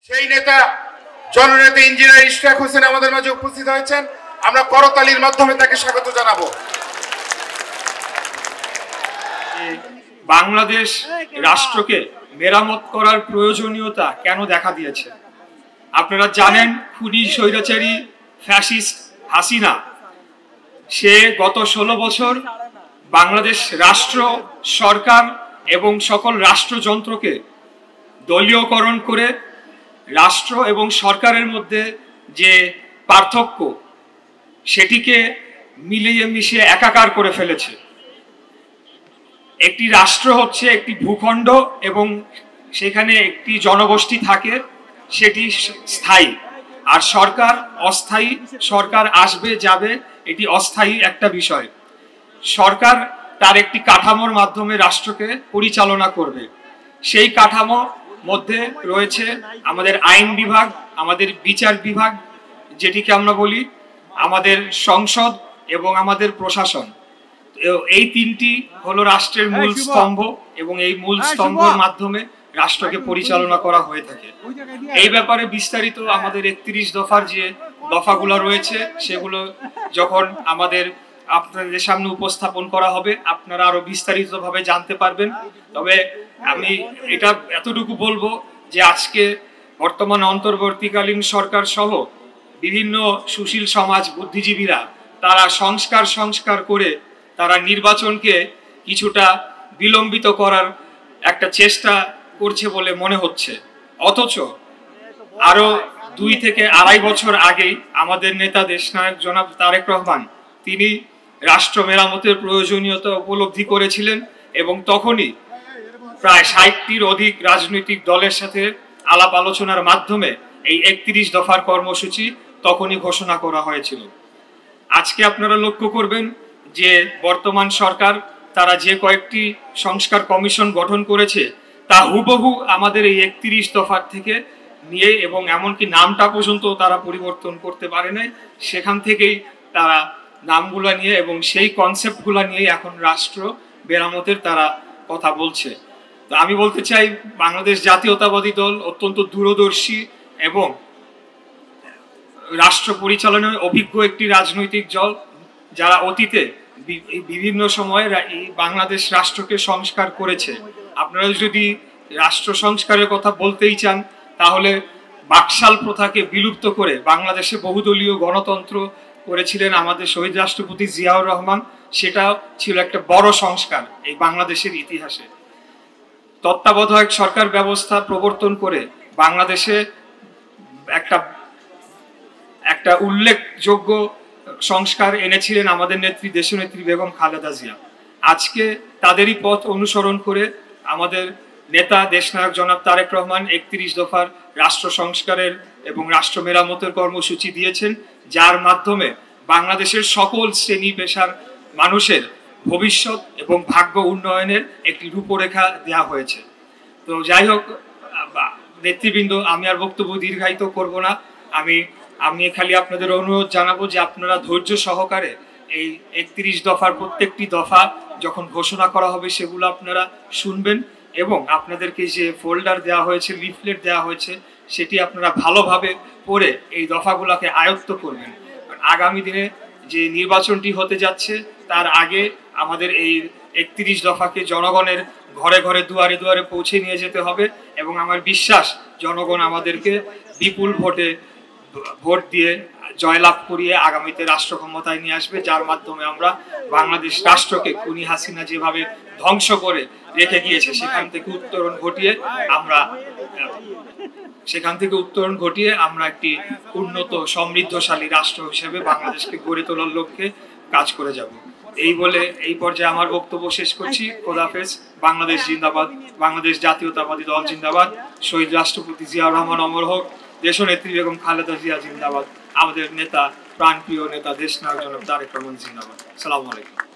সেই নেতা জননেতা ইঞ্জিনিয়ার ইশরাক হোসেন আমাদের মাঝে উপস্থিত হয়েছেন। আমরা করতালির মাধ্যমে তাকে স্বাগত জানাবো। বাংলাদেশ রাষ্ট্রকে মেরামত করার প্রয়োজনীয়তা কেন দেখা দিয়েছে? আপনারা জানেন, খুনি স্বৈরাচারী ফ্যাসিস্ট হাসিনা সে গত 16 বছর বাংলাদেশ রাষ্ট্র সরকার এবং সকল রাষ্ট্রযন্ত্রকে দলীয়করণ করে রাষ্ট্র এবং সরকারের মধ্যে যে পার্থক্য সেটিকে মিলিয়ে মিশিয়ে একাকার করে ফেলেছে। একটি রাষ্ট্র হচ্ছে একটি ভূখণ্ড এবং সেখানে একটি জনগোষ্ঠী থাকে, সেটি স্থায়ী। আর সরকার অস্থায়ী, সরকার আসবে যাবে, এটি অস্থায়ী একটা বিষয়। সরকার তার একটি কাঠামোর মাধ্যমে রাষ্ট্রকে পরিচালনা করবে। সেই কাঠামো মধ্যে রয়েছে আমাদের আইন বিভাগ, আমাদের বিচার বিভাগ যেটিকে আমরা বলি, আমাদের সংসদ এবং আমাদের প্রশাসন। এই তিনটি হলো রাষ্ট্রের মূল স্তম্ভ এবং এই মূল স্তম্ভের মাধ্যমে রাষ্ট্রকে পরিচালনা করা হয়ে থাকে। এই ব্যাপারে বিস্তারিত আমাদের 31 দফার যে দফাগুলো রয়েছে সেগুলো যখন আমাদের আপনাদের সামনে উপস্থাপন করা হবে আপনারা আরো বিস্তারিতভাবে জানতে পারবেন। তবে আমি এটা এতটুকু বলবো যে আজকে বর্তমান অন্তর্বর্তীকালীন সরকার সহ বিভিন্ন সুশীল সমাজ বুদ্ধিজীবীরা তারা সংস্কার করে তারা নির্বাচনকে কিছুটা বিলম্বিত করার একটা চেষ্টা করছে বলে মনে হচ্ছে। অথচ আরো 2 থেকে 2.5 বছর আগেই আমাদের নেতা দেশনায়ক জনাব তারেক রহমান তিনি রাষ্ট্র মেরামতের প্রয়োজনীয়তা উপলব্ধি করেছিলেন এবং তখনই প্রায় 60টির অধিক রাজনৈতিক দলের সাথে আলাপ আলোচনার মাধ্যমে এই 31 দফার কর্মসূচি তখনই ঘোষণা করা হয়েছিল। আজকে আপনারা লক্ষ্য করবেন যে বর্তমান সরকার তারা যে কয়েকটি সংস্কার কমিশন গঠন করেছে তা হুবহু আমাদের এই 31 দফার থেকে নিয়ে এবং এমনকি নামটা পর্যন্ত তারা পরিবর্তন করতে পারে নাই। সেখান থেকেই তারা নামগুলা নিয়ে এবং সেই কনসেপ্টগুলা নিয়ে এখন রাষ্ট্র মেরামতের তারা কথা বলছে। তো আমি বলতে চাই, বাংলাদেশ জাতীয়তাবাদী দল অত্যন্ত দূরদর্শী এবং রাষ্ট্র পরিচালনায় অভিজ্ঞ একটি রাজনৈতিক দল, যারা অতীতে বিভিন্ন সময়ে এই বাংলাদেশ রাষ্ট্রকে সংস্কার করেছে। আপনারা যদি রাষ্ট্র সংস্কারের কথা বলতেই চান তাহলে বাকশাল প্রথাকে বিলুপ্ত করে বাংলাদেশে বহুদলীয় গণতন্ত্র করেছিলেন আমাদের শহীদ রাষ্ট্রপতি জিয়াউর রহমান। সেটা ছিল একটা বড় সংস্কার এই বাংলাদেশের ইতিহাসে। তত্ত্বাবধায়ক সরকার ব্যবস্থা প্রবর্তন করে বাংলাদেশে একটা উল্লেখযোগ্য সংস্কার এনেছিলেন আমাদের নেত্রী দেশনেত্রী বেগম খালেদা জিয়া। আজকে তাদেরই পথ অনুসরণ করে আমাদের নেতা দেশনায়ক জনাব তারেক রহমান 31 দফার রাষ্ট্র সংস্কারের এবং রাষ্ট্র মেরামতের কর্মসূচি দিয়েছেন, যার মাধ্যমে বাংলাদেশের সকল শ্রেণী পেশার মানুষের ভবিষ্যৎ এবং ভাগ্য উন্নয়নের একটি রূপরেখা দেওয়া হয়েছে। তো যাই হোক নেতৃবৃন্দ, আমি আর বক্তব্য দীর্ঘায়িত করব না। আমি খালি আপনাদের অনুরোধ জানাবো যে আপনারা ধৈর্য সহকারে এই 31 দফার প্রত্যেকটি দফা যখন ঘোষণা করা হবে সেগুলো আপনারা শুনবেন এবং আপনাদেরকে যে ফোল্ডার দেওয়া হয়েছে, লিফলেট দেওয়া হয়েছে, সেটি আপনারা ভালোভাবে পড়ে এই দফাগুলোকে আয়ত্ত করবেন। আগামী দিনে যে নির্বাচনটি হতে যাচ্ছে তার আগে আমাদের এই 31 দফাকে জনগণের ঘরে ঘরে দুয়ারে দুয়ারে পৌঁছে নিয়ে যেতে হবে এবং আমার বিশ্বাস জনগণ আমাদেরকে বিপুল ভোট দিয়ে জয়লাভ করিয়ে আগামীতে রাষ্ট্র ক্ষমতায় নিয়ে আসবে, যার মাধ্যমে আমরা বাংলাদেশ রাষ্ট্রকে খুনি হাসিনা যেভাবে ধ্বংস করে রেখে গিয়েছে সেখান থেকে উত্তরণ ঘটিয়ে আমরা একটি উন্নত সমৃদ্ধশালী রাষ্ট্র হিসেবে বাংলাদেশকে গড়ে তোলার লক্ষ্যে কাজ করে যাব। এই বলে এই পর্যায়ে আমার বক্তব্য শেষ করছি। খোদাফেজ। বাংলাদেশ জিন্দাবাদ, বাংলাদেশ জাতীয়তাবাদী দল জিন্দাবাদ, শহীদ রাষ্ট্রপতি জিয়াউর রহমান অমর হোক, দেশনেত্রী বেগম খালেদা জিয়া জিন্দাবাদ, আমাদের নেতা প্রাণপ্রিয় নেতা দেশনায়ক জনাব তারেক রহমান জিন্দাবাদ। আসসালামু আলাইকুম।